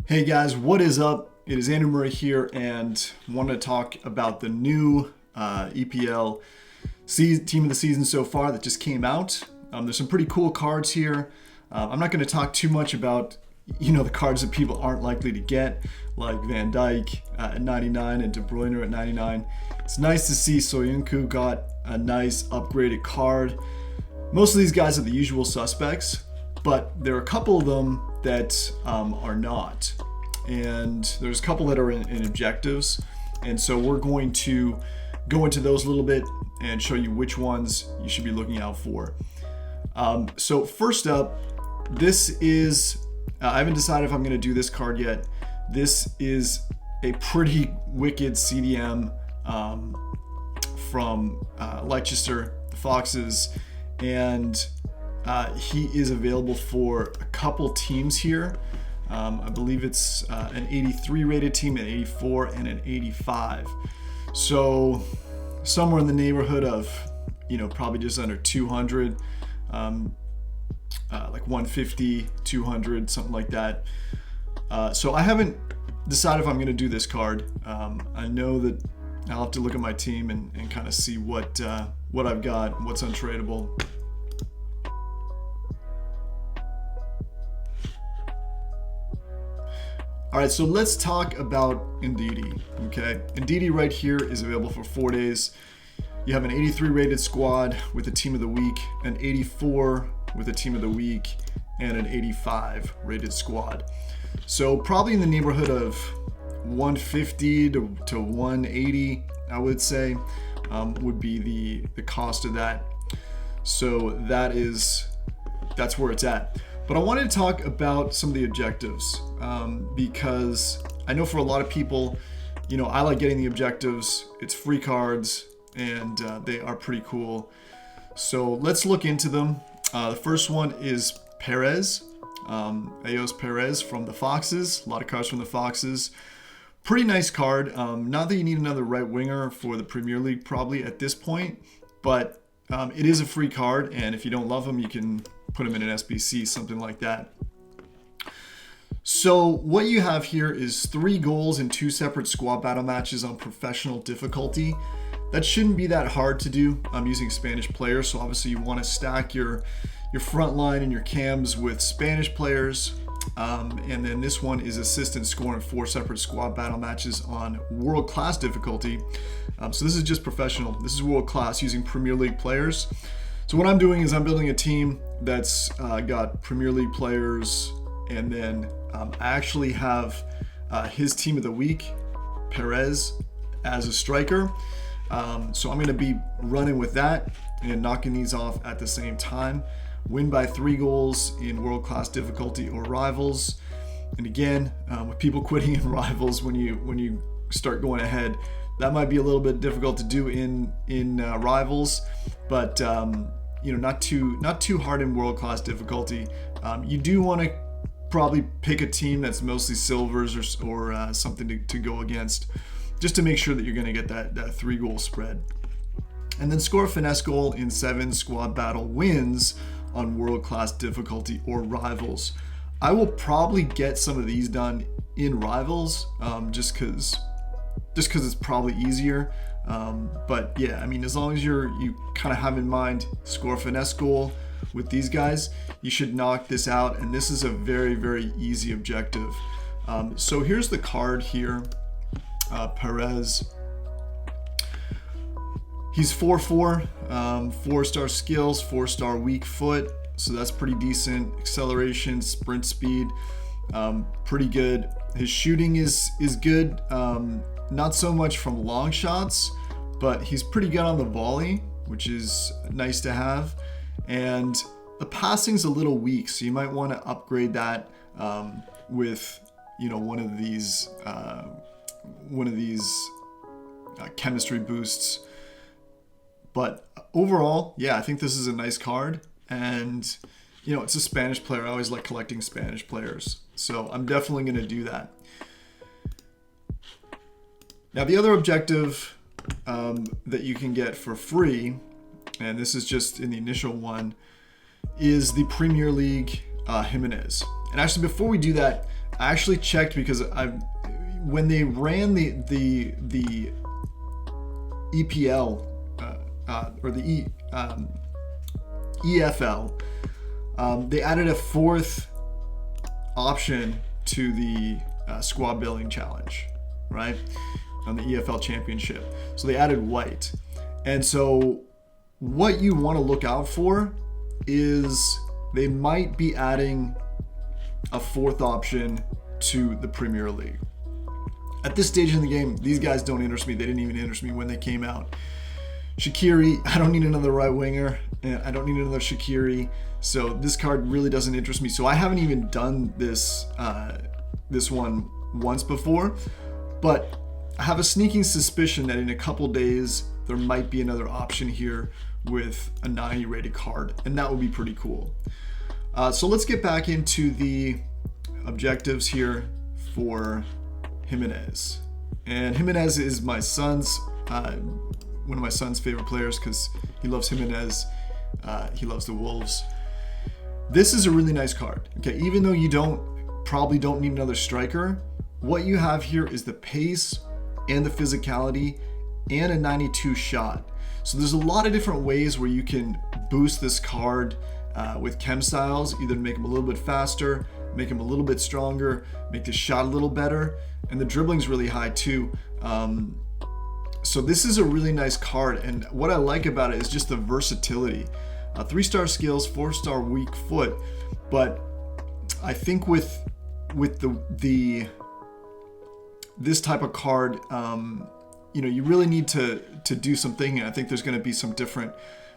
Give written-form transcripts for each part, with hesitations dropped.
Hey guys, what is up? It is Andrew Murray here, and want to talk about the new EPL team of the season so far that just came out. There's some pretty cool cards here. I'm not going to talk too much about the cards that people aren't likely to get, like Van Dijk at 99 and De Bruyne at 99. It's nice to see Soyuncu got a nice upgraded card. Most of these guys are the usual suspects, but there are a couple of them that are not. And there's a couple that are in objectives. And so we're going to go into those a little bit and show you which ones you should be looking out for. So first up, this is, I haven't decided if I'm going to do this card yet. This is a pretty wicked CDM from Leicester, the Foxes. And he is available for a couple teams here. I believe it's an 83 rated team, an 84, and an 85. So somewhere in the neighborhood of, probably just under 200, like 150, 200, something like that. So I haven't decided if I'm going to do this card. I know that I'll have to look at my team and kind of see what I've got, what's untradeable. All right, so let's talk about Ndidi, okay? Ndidi right here is available for 4 days. You have an 83 rated squad with a team of the week, an 84 with a team of the week, and an 85 rated squad. So probably in the neighborhood of 150 to 180, I would say, would be the cost of that. So that's where it's at. But I wanted to talk about some of the objectives because I know for a lot of people, I like getting the objectives. It's free cards and they are pretty cool. So let's look into them. The first one is Perez, Ayoze Perez from the Foxes. A lot of cards from the Foxes. Pretty nice card. Not that you need another right winger for the Premier League probably at this point, but it is a free card, and if you don't love him, you can put him in an SBC, something like that. So what you have here is 3 goals in 2 separate squad battle matches on professional difficulty. That shouldn't be that hard to do. I'm using Spanish players, so obviously you want to stack your front line and your cams with Spanish players. And then this one is assist and score in 4 separate squad battle matches on world-class difficulty. So this is just professional. This is world-class using Premier League players. So what I'm doing is I'm building a team that's got Premier League players, and then I actually have his team of the week, Perez, as a striker. So I'm going to be running with that and knocking these off at the same time. Win by 3 goals in world-class difficulty or rivals. And again, with people quitting in rivals when you start going ahead, that might be a little bit difficult to do in rivals, but not too hard in world-class difficulty. You do want to probably pick a team that's mostly silvers or something to go against, just to make sure that you're going to get that 3-goal spread. And then score a finesse goal in 7 squad battle wins on world-class difficulty or rivals. I will probably get some of these done in rivals, just because it's probably easier. But yeah, I mean, as long as you kind of have in mind score a finesse goal with these guys, you should knock this out. And this is a very, very easy objective. So here's the card here, Perez. He's 4-4, 4-star skills, 4-star weak foot. So that's pretty decent. Acceleration, sprint speed, pretty good. His shooting is good. Not so much from long shots, but he's pretty good on the volley, which is nice to have. And the passing's a little weak, so you might want to upgrade that with one of these chemistry boosts. But overall, yeah, I think this is a nice card, and it's a Spanish player. I always like collecting Spanish players, so I'm definitely going to do that. Now, the other objective that you can get for free, and this is just in the initial one, is the Premier League Jimenez. And actually, before we do that, I actually checked because when they ran the EPL or the EFL, they added a 4th option to the squad building challenge, right, on the EFL championship. So they added white. And so what you want to look out for is they might be adding a 4th option to the Premier League. At this stage in the game, these guys don't interest me. They didn't even interest me when they came out. Shaqiri, I don't need another right winger. I don't need another Shaqiri. So this card really doesn't interest me. So I haven't even done this one once before, but I have a sneaking suspicion that in a couple days there might be another option here with a 90 rated card, and that would be pretty cool. So let's get back into the objectives here for Jimenez. And Jimenez is my son's, one of my son's favorite players because he loves Jimenez. He loves the Wolves. This is a really nice card. Okay, even though you probably don't need another striker, what you have here is the pace and the physicality and a 92 shot. So there's a lot of different ways where you can boost this card with chem styles, either to make him a little bit faster, make him a little bit stronger, make the shot a little better, and the dribbling's really high too. So this is a really nice card, and what I like about it is just the versatility. 3-star skills, 4-star weak foot, but I think with this type of card, you really need to do some thinking. I think there's going to be some different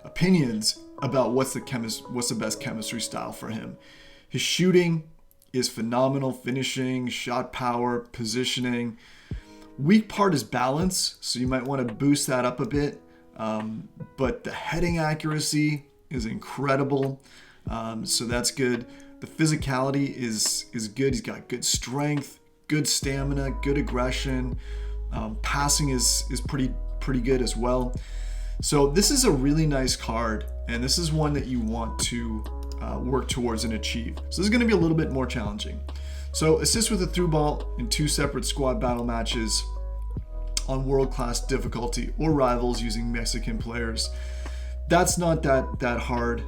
opinions about what's the best chemistry style for him. His shooting is phenomenal, finishing, shot power, positioning. Weak part is balance, so you might want to boost that up a bit. But the heading accuracy is incredible, so that's good. The physicality is good. He's got good strength, good stamina, good aggression. Passing is pretty good as well. So this is a really nice card, and this is one that you want to work towards and achieve. So this is going to be a little bit more challenging. So assist with a through ball in 2 separate squad battle matches on world-class difficulty or rivals using Mexican players. That's not that hard.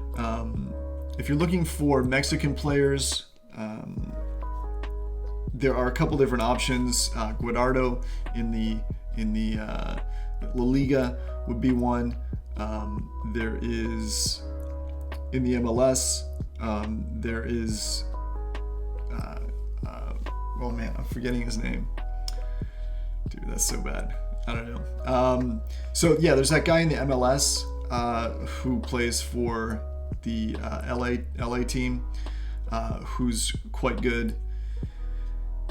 If you're looking for Mexican players, there are a couple different options. Guardado in the La Liga would be one. There is in the MLS. There is oh man, I'm forgetting his name. Dude, that's so bad. I don't know. So yeah, there's that guy in the MLS who plays for the LA team, who's quite good.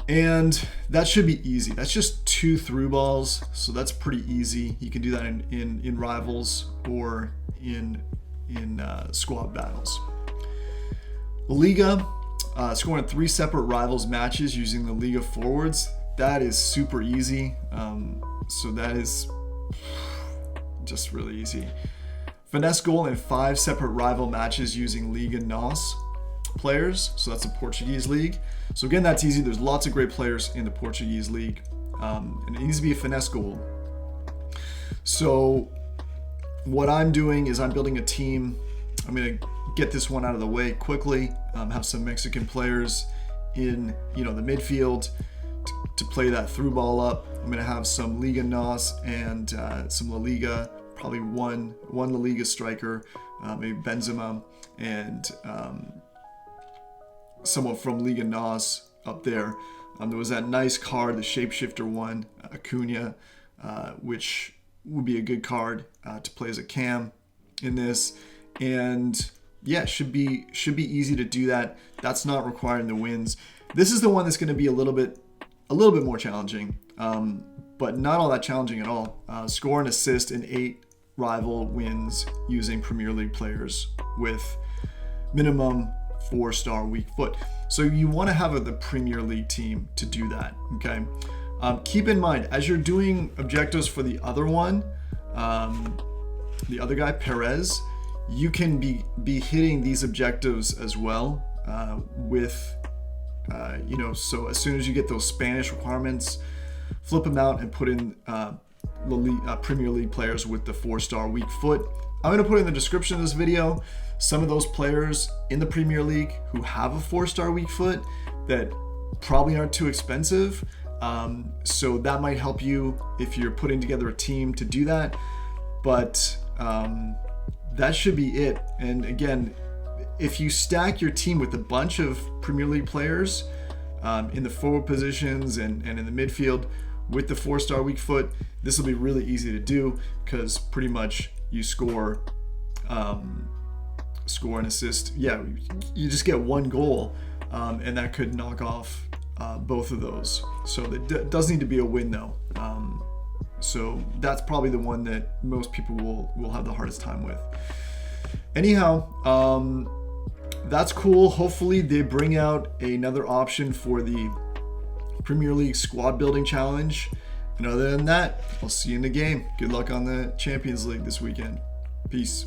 And that should be easy. That's just 2 through balls, so that's pretty easy. You can do that in rivals or in squad battles. La Liga, scoring 3 separate rivals matches using the Liga forwards. That is super easy. So that is just really easy. Finesse goal in 5 separate rival matches using Liga NOS players. So that's a Portuguese league. So again, that's easy. There's lots of great players in the Portuguese league. And it needs to be a finesse goal. So what I'm doing is I'm building a team. I'm going to get this one out of the way quickly. Have some Mexican players in the midfield to play that through ball up. I'm going to have some Liga NOS and some La Liga, probably one La Liga striker, maybe Benzema, and someone from Liga NOS up there. There was that nice card, the shapeshifter one, Acuna, which would be a good card to play as a cam in this. And yeah, should be easy to do that. That's not requiring the wins. This is the one that's going to be a little bit more challenging, but not all that challenging at all. Score and assist in 8 rival wins using Premier League players with minimum 4-star weak foot. So you want to have the Premier League team to do that, okay? Keep in mind, as you're doing objectives for the other one, the other guy, Perez, you can be hitting these objectives as well with So as soon as you get those Spanish requirements, flip them out and put in Premier League players with the 4-star weak foot. I'm going to put in the description of this video some of those players in the Premier League who have a 4-star weak foot that probably aren't too expensive. So that might help you if you're putting together a team to do that. But that should be it. And again, if you stack your team with a bunch of Premier League players in the forward positions and in the midfield with the 4-star weak foot, this will be really easy to do because pretty much you score an assist. Yeah, you just get one goal, and that could knock off both of those. So it does need to be a win though. So that's probably the one that most people will have the hardest time with. Anyhow, that's cool. Hopefully they bring out another option for the Premier League squad building challenge. And other than that, I'll see you in the game. Good luck on the Champions League this weekend. Peace.